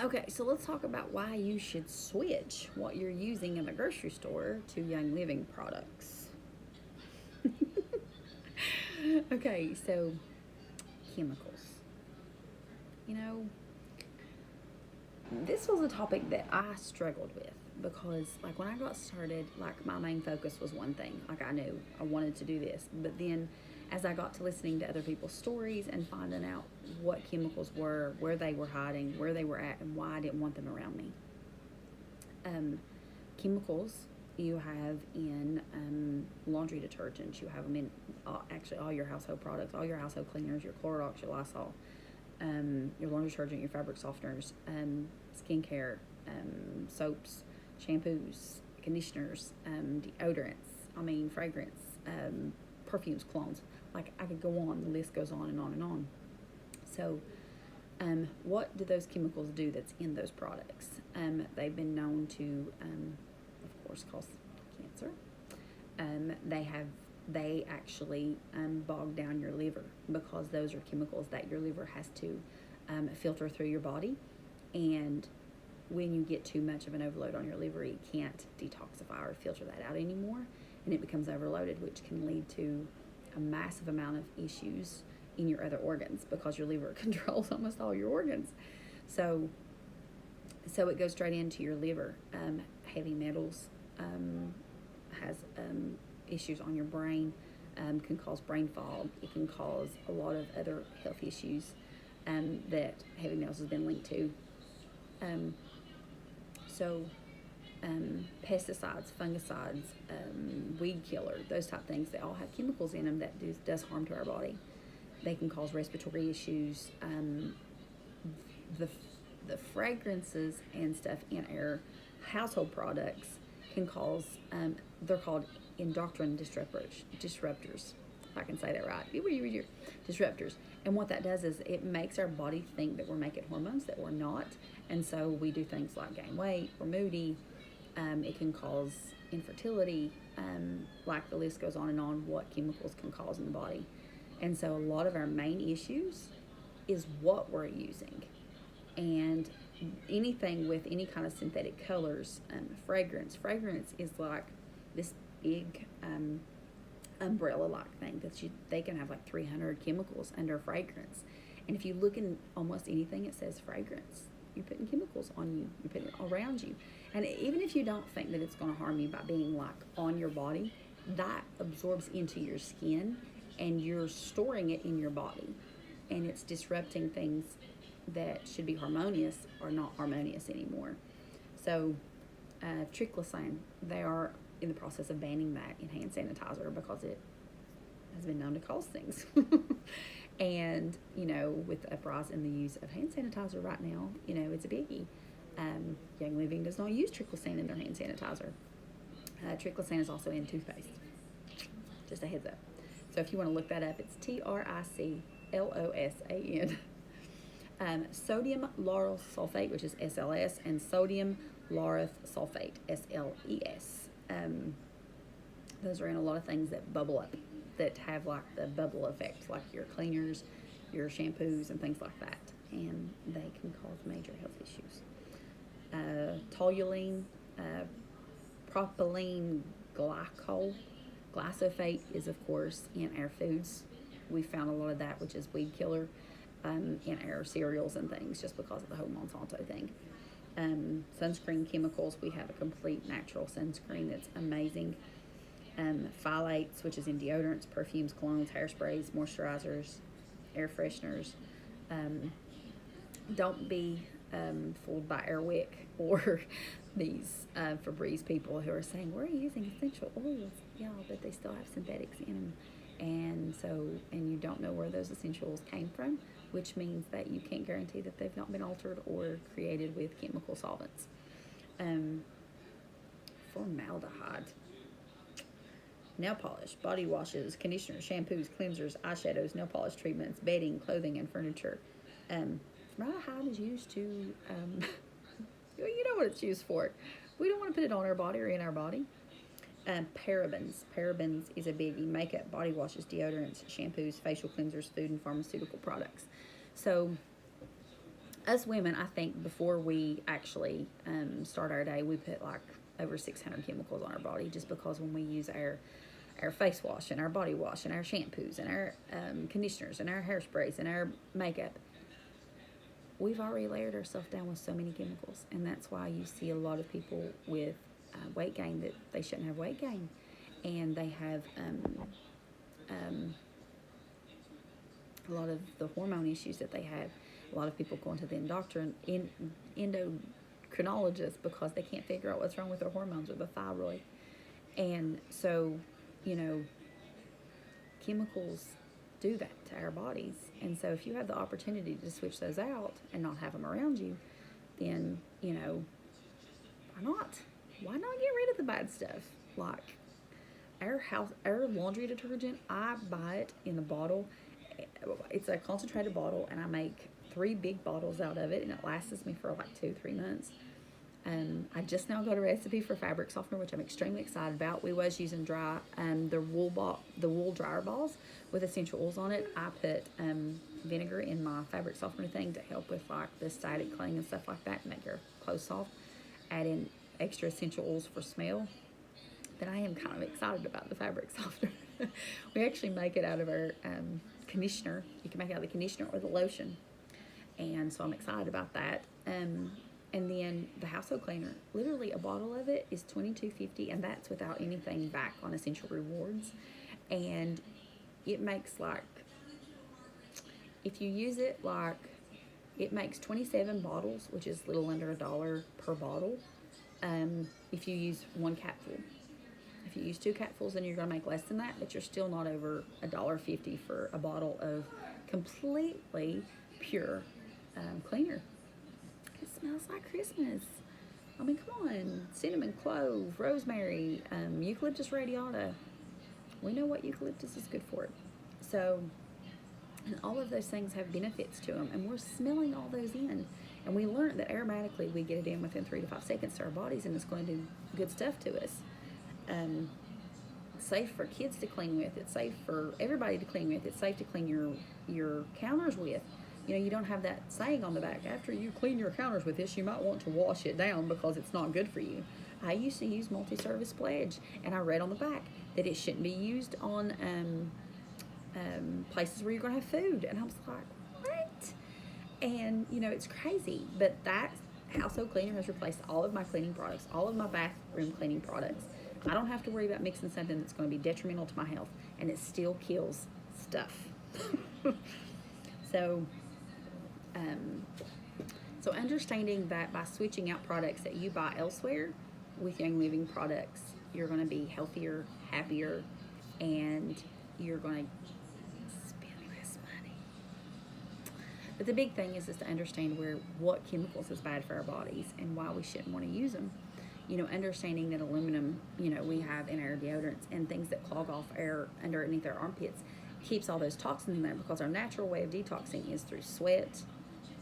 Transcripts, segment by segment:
Okay, so let's talk about why you should switch what you're using in the grocery store to Young Living products. Okay, so chemicals. You know, this was a topic that I struggled with because, like, when I got started, like, my main focus was one thing. Like, I knew I wanted to do this. But then, as I got to listening to other people's stories and finding out what chemicals were, where they were hiding, where they were at, and why I didn't want them around me, um, chemicals you have in laundry detergents, you have them in actually all your household products, all your household cleaners, your Clorox, your Lysol, your laundry detergent, your fabric softeners, skincare, soaps, shampoos, conditioners, deodorants, fragrance, perfumes, cologne. Like, I could go on, the list goes on and on and on. So, what do those chemicals do that's in those products? They've been known to, of course, cause cancer. They actually bog down your liver because those are chemicals that your liver has to filter through your body. And when you get too much of an overload on your liver, it can't detoxify or filter that out anymore, and it becomes overloaded, which can lead to a massive amount of issues in your other organs because your liver controls almost all your organs. So, so it goes straight into your liver. Heavy metals has issues on your brain, can cause brain fog. It can cause a lot of other health issues that heavy metals has been linked to. Um, so, pesticides, fungicides, weed killer, those type of things, they all have chemicals in them that does harm to our body. They can cause respiratory issues. The the fragrances and stuff in our household products can cause they're called endocrine disruptors. If I can say that right. Disruptors. And what that does is it makes our body think that we're making hormones that we're not. And so we do things like gain weight, we're moody. It can cause infertility. Like, the list goes on and on what chemicals can cause in the body. And so a lot of our main issues is what we're using. And anything with any kind of synthetic colors, fragrance is like this big umbrella like thing that they can have like 300 chemicals under fragrance. And if you look in almost anything, it says fragrance. You're putting chemicals on you, you're putting it around you. And even if you don't think that it's going to harm you by being like on your body, that absorbs into your skin and you're storing it in your body. And it's disrupting things that should be harmonious are not harmonious anymore. So, triclosan, they are in the process of banning that in hand sanitizer because it has been known to cause things. And, with the uprise in the use of hand sanitizer right now, it's a biggie. Young Living does not use triclosan in their hand sanitizer. Triclosan is also in toothpaste. Just a heads up. So if you want to look that up, it's TRICLOSAN. Sodium lauryl sulfate, which is SLS, and sodium lauryl sulfate, SLES. Those are in a lot of things that bubble up, that have like the bubble effect, like your cleaners, your shampoos, and things like that. And they can cause major health issues. Toluene, propylene glycol, glyphosate is, of course, in our foods. We found a lot of that, which is weed killer, in our cereals and things, just because of the whole Monsanto thing. Sunscreen chemicals, we have a complete natural sunscreen that's amazing. Phthalates, which is in deodorants, perfumes, colognes, hairsprays, moisturizers, air fresheners. Don't be fooled by Airwick or these Febreze people who are saying, we're using essential oils. Yeah, but they still have synthetics in them. And you don't know where those essentials came from, which means that you can't guarantee that they've not been altered or created with chemical solvents. Formaldehyde. Nail polish, body washes, conditioners, shampoos, cleansers, eyeshadows, nail polish treatments, bedding, clothing, and furniture. Formaldehyde is used to, you know what it's used for. We don't want to put it on our body or in our body. Parabens. Parabens is a biggie. Makeup, body washes, deodorants, shampoos, facial cleansers, food and pharmaceutical products. So, us women, I think before we actually start our day, we put like over 600 chemicals on our body, just because when we use our face wash and our body wash and our shampoos and our conditioners and our hairsprays and our makeup, we've already layered ourselves down with so many chemicals. And that's why you see a lot of people with weight gain that they shouldn't have weight gain, and they have a lot of the hormone issues that they have. A lot of people going to the endocrinologist because they can't figure out what's wrong with their hormones or the thyroid. And so, you know, chemicals do that to our bodies. And so if you have the opportunity to switch those out and not have them around you, then, you know, why not? Why not get rid of the bad stuff? Like our laundry detergent, I buy it in a bottle. It's a concentrated bottle, and I make 3 big bottles out of it, and it lasts me for like 2-3 months. I just now got a recipe for fabric softener, which I'm extremely excited about. We was using the wool dryer balls with essential oils on it. I put vinegar in my fabric softener thing to help with like the static cling and stuff like that, make your clothes soft. Add in extra essential oils for smell. But I am kind of excited about the fabric softener. We actually make it out of our conditioner. You can make it out of the conditioner or the lotion, and so I'm excited about that. And then the household cleaner, literally a bottle of it is $22.50, and that's without anything back on Essential Rewards. And it makes like, if you use it, like, it makes 27 bottles, which is a little under $1 per bottle. If you use 1 capful. If you use 2 capfuls, then you're going to make less than that, but you're still not over $1.50 for a bottle of completely pure cleaner. It smells like Christmas. I mean, come on. Cinnamon, clove, rosemary, eucalyptus radiata. We know what eucalyptus is good for. So, and all of those things have benefits to them, and we're smelling all those in. And we learned that aromatically we get it in within 3 to 5 seconds to our bodies, and it's going to do good stuff to us. It's safe for kids to clean with. It's safe for everybody to clean with. It's safe to clean your counters with. You know, you don't have that saying on the back, after you clean your counters with this, you might want to wash it down because it's not good for you. I used to use multi-service pledge, and I read on the back that it shouldn't be used on places where you're going to have food. And I was like, what? And, you know, it's crazy. But that household cleaner has replaced all of my cleaning products, all of my bathroom cleaning products. I don't have to worry about mixing something that's going to be detrimental to my health, and it still kills stuff. So understanding that by switching out products that you buy elsewhere with Young Living products, you're going to be healthier, happier, and you're going to spend less money. But the big thing is to understand what chemicals is bad for our bodies and why we shouldn't want to use them. You know, understanding that aluminum, you know, we have in our deodorants and things that clog off air underneath our armpits keeps all those toxins in there, because our natural way of detoxing is through sweat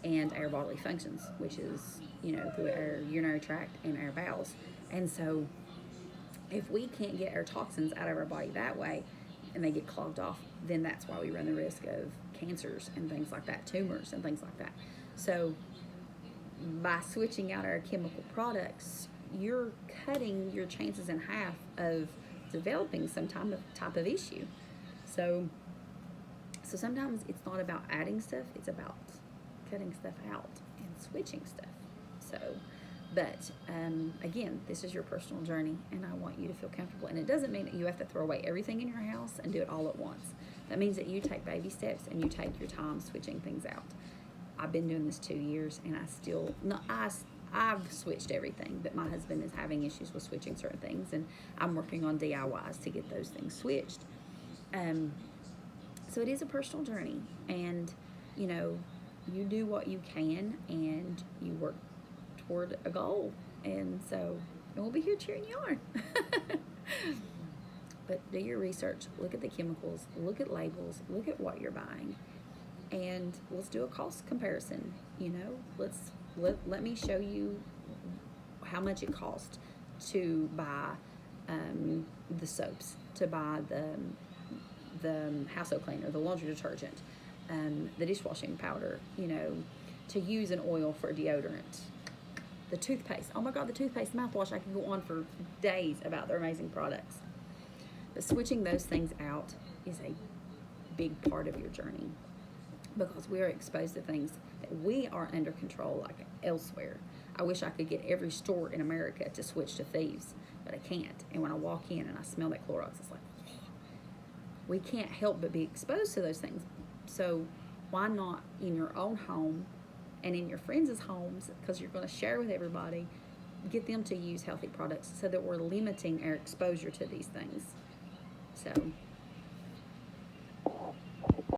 and our bodily functions, which is, you know, through our urinary tract and our bowels. And so if we can't get our toxins out of our body that way and they get clogged off, then that's why we run the risk of cancers and things like that, tumors and things like that. So by switching out our chemical products, you're cutting your chances in half of developing some type of issue. So sometimes it's not about adding stuff, it's about cutting stuff out and switching stuff. So, but again, this is your personal journey, and I want you to feel comfortable. And it doesn't mean that you have to throw away everything in your house and do it all at once. That means that you take baby steps and you take your time switching things out. I've been doing this 2 years, and I've switched everything, but my husband is having issues with switching certain things, and I'm working on DIYs to get those things switched. So it is a personal journey, and, you know, you do what you can, and you work toward a goal, and we'll be here cheering you on. But do your research, look at the chemicals, look at labels, look at what you're buying, and let's do a cost comparison. You know, let me show you how much it costs to buy the soaps, to buy the household cleaner, the laundry detergent, the dishwashing powder, you know, to use an oil for deodorant. The toothpaste. Oh my God, the toothpaste, mouthwash. I can go on for days about their amazing products. But switching those things out is a big part of your journey, because we are exposed to things that we aren't under control like elsewhere. I wish I could get every store in America to switch to Thieves, but I can't. And when I walk in and I smell that Clorox, it's like, we can't help but be exposed to those things. So why not in your own home and in your friends' homes, because you're going to share with everybody, get them to use healthy products so that we're limiting our exposure to these things. So